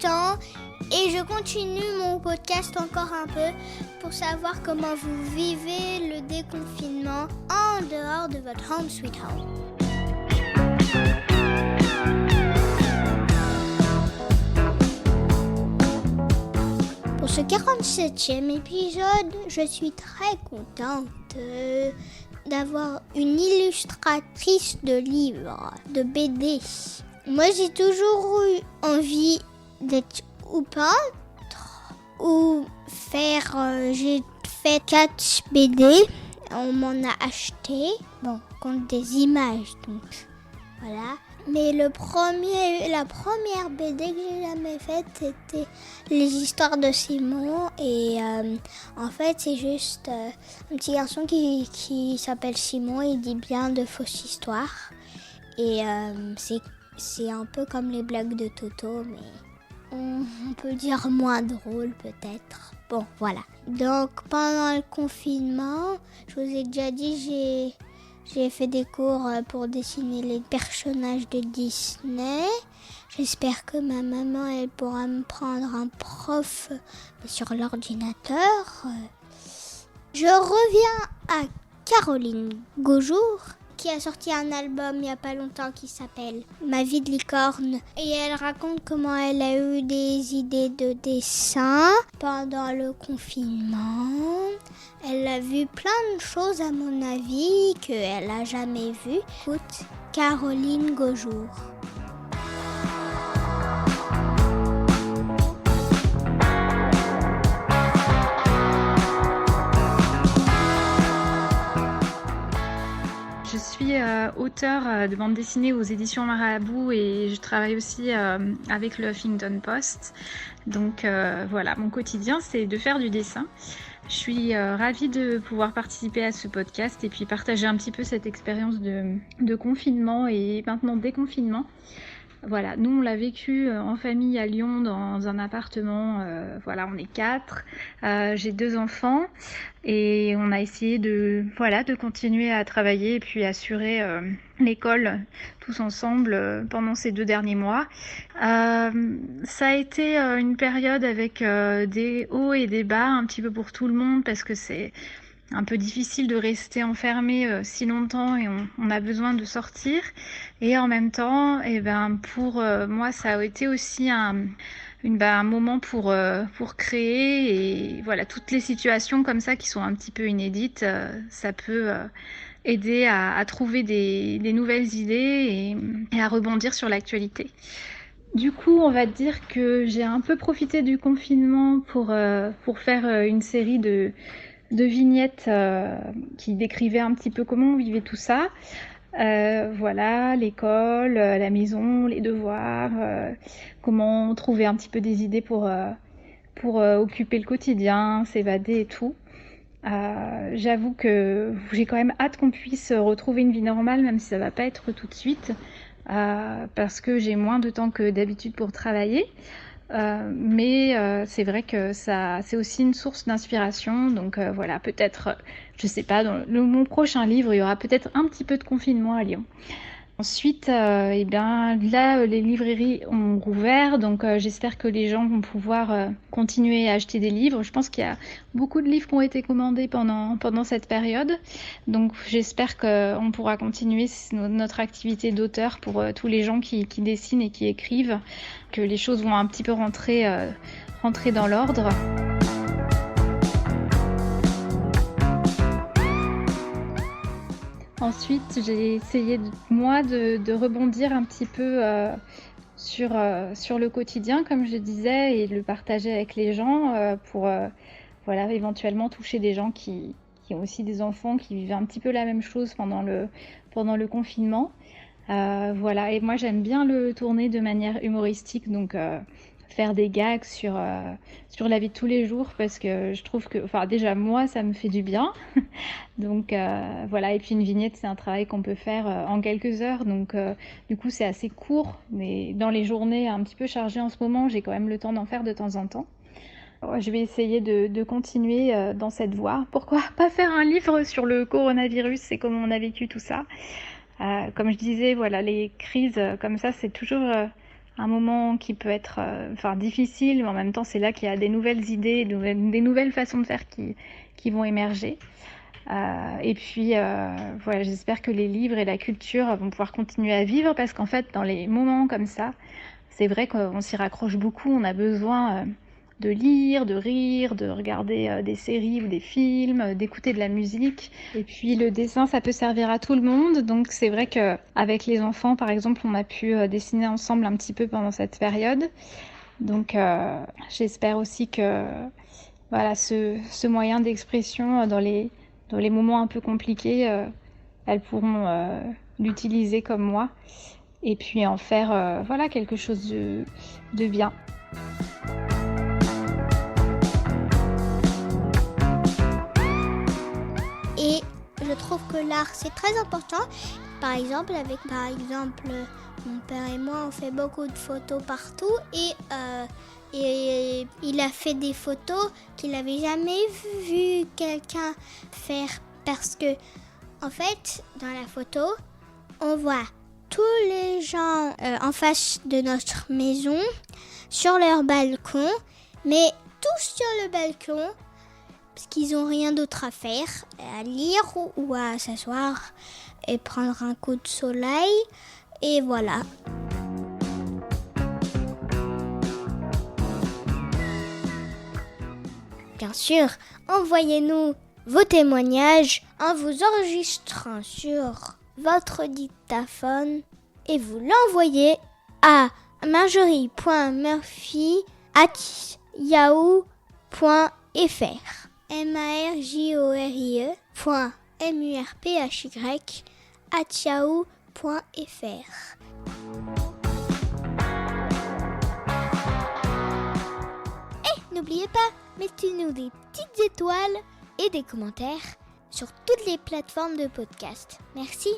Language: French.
temps et je continue mon podcast encore un peu pour savoir comment vous vivez le déconfinement en dehors de votre home sweet home. Pour ce 47e épisode, je suis très contente d'avoir une illustratrice de livres, de BD. Moi, j'ai toujours eu envie d'être ou peintre ou faire... j'ai fait 4 BD, on m'en a acheté, contre des images, donc voilà. Mais la première BD que j'ai jamais faite, c'était les histoires de Simon. Et en fait, c'est juste un petit garçon qui s'appelle Simon. Il dit bien de fausses histoires. Et c'est un peu comme les blagues de Toto, mais on peut dire moins drôle peut-être. Bon, voilà. Donc, pendant le confinement, je vous ai déjà dit, j'ai fait des cours pour dessiner les personnages de Disney. J'espère que ma maman, elle pourra me prendre un prof sur l'ordinateur. Je reviens à Caroline Gaujour, qui a sorti un album il n'y a pas longtemps qui s'appelle Ma vie de licorne. Et elle raconte comment elle a eu des idées de dessin pendant le confinement. Elle a vu plein de choses à mon avis qu'elle n'a jamais vues. Écoute, Caroline Gaujour. Je suis auteure de bande dessinée aux éditions Marabout et je travaille aussi avec le Huffington Post. Donc voilà, mon quotidien, c'est de faire du dessin. Je suis ravie de pouvoir participer à ce podcast et puis partager un petit peu cette expérience de confinement et maintenant déconfinement. Voilà, nous on l'a vécu en famille à Lyon dans un appartement, on est 4, j'ai 2 enfants et on a essayé de continuer à travailler et puis assurer l'école tous ensemble pendant ces 2 derniers mois. Ça a été une période avec des hauts et des bas un petit peu pour tout le monde parce que c'est un peu difficile de rester enfermé si longtemps et on a besoin de sortir. Et en même temps, pour moi, ça a été aussi un moment pour créer. Et voilà, toutes les situations comme ça qui sont un petit peu inédites, ça peut aider à trouver des nouvelles idées et à rebondir sur l'actualité. Du coup, on va dire que j'ai un peu profité du confinement pour faire une série de vignettes qui décrivaient un petit peu comment on vivait tout ça. L'école, la maison, les devoirs, comment trouver un petit peu des idées pour occuper le quotidien, s'évader et tout. J'avoue que j'ai quand même hâte qu'on puisse retrouver une vie normale, même si ça va pas être tout de suite, parce que j'ai moins de temps que d'habitude pour travailler. Mais c'est vrai que c'est aussi une source d'inspiration. Donc peut-être, je sais pas, dans mon prochain livre, il y aura peut-être un petit peu de confinement à Lyon. Ensuite, là, les librairies ont rouvert, donc j'espère que les gens vont pouvoir continuer à acheter des livres. Je pense qu'il y a beaucoup de livres qui ont été commandés pendant cette période, donc j'espère qu'on pourra continuer notre activité d'auteur pour tous les gens qui dessinent et qui écrivent, que les choses vont un petit peu rentrer dans l'ordre. Ensuite, j'ai essayé de rebondir un petit peu sur le quotidien, comme je disais, et de le partager avec les gens pour éventuellement toucher des gens qui ont aussi des enfants qui vivent un petit peu la même chose pendant le confinement. Et moi j'aime bien le tourner de manière humoristique, donc faire des gags sur la vie de tous les jours, parce que je trouve que, déjà moi ça me fait du bien. Donc et puis une vignette, c'est un travail qu'on peut faire en quelques heures, donc du coup c'est assez court, mais dans les journées un petit peu chargées en ce moment, j'ai quand même le temps d'en faire de temps en temps. Je vais essayer de continuer dans cette voie. Pourquoi pas faire un livre sur le coronavirus et comment on a vécu tout ça. Comme je disais, les crises comme ça, c'est toujours un moment qui peut être difficile, mais en même temps c'est là qu'il y a des nouvelles idées, des nouvelles façons de faire qui vont émerger. Et puis voilà, j'espère que les livres et la culture vont pouvoir continuer à vivre, parce qu'en fait dans les moments comme ça, c'est vrai qu'on s'y raccroche beaucoup, on a besoin de lire, de rire, de regarder des séries ou des films, d'écouter de la musique. Et puis le dessin, ça peut servir à tout le monde. Donc c'est vrai qu'avec les enfants, par exemple, on a pu dessiner ensemble un petit peu pendant cette période. Donc j'espère aussi que voilà, ce moyen d'expression dans les moments un peu compliqués, elles pourront l'utiliser comme moi. Et puis en faire voilà, quelque chose de bien. Et je trouve que l'art, c'est très important. Par exemple, mon père et moi, on fait beaucoup de photos partout. Et il a fait des photos qu'il n'avait jamais vu quelqu'un faire. Parce que, en fait, dans la photo, on voit tous les gens en face de notre maison, sur leur balcon, mais tous sur le balcon, parce qu'ils n'ont rien d'autre à faire, à lire ou à s'asseoir et prendre un coup de soleil. Et voilà. Bien sûr, envoyez-nous vos témoignages en vous enregistrant sur votre dictaphone et vous l'envoyez à marjorie.murphy@yahoo.fr marjorie.murphy@yahoo.fr. Et n'oubliez pas, mettez-nous des petites étoiles et des commentaires sur toutes les plateformes de podcast. Merci.